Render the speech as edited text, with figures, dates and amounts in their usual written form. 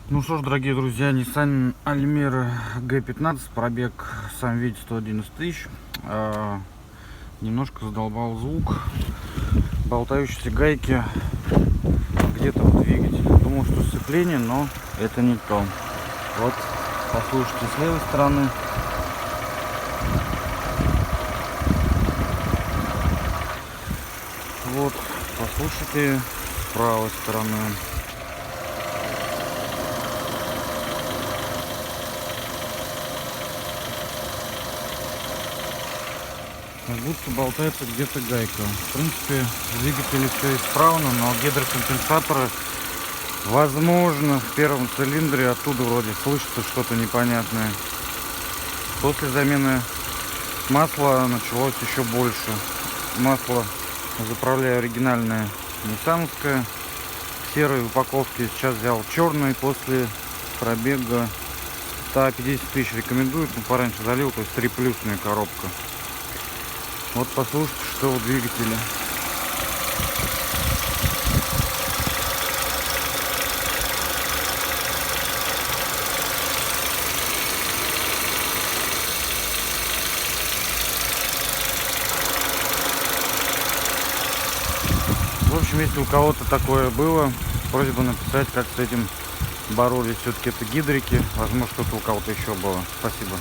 Ну что ж, дорогие друзья, Nissan Almera G15, пробег, сам видите, 111 тысяч. Немножко задолбал звук болтающейся гайки где-то в двигателе. Думал, что сцепление, но это не то. Вот, послушайте с левой стороны. Вот, послушайте с правой стороны. Как будто болтается где-то гайка. В принципе, в двигателе все исправно, но гидрокомпенсаторы, возможно, в первом цилиндре оттуда вроде слышится что-то непонятное. После замены масла началось еще больше. Масло заправляю оригинальное ниссановское в серой упаковке. Сейчас взял черный после пробега 150 тысяч. Рекомендуют, но пораньше залил, то есть 3+-ная коробка. Вот послушайте, что у двигателя. В общем, если у кого-то такое было, просьба написать, как с этим боролись. Все-таки это гидрики. Возможно, что-то у кого-то еще было. Спасибо.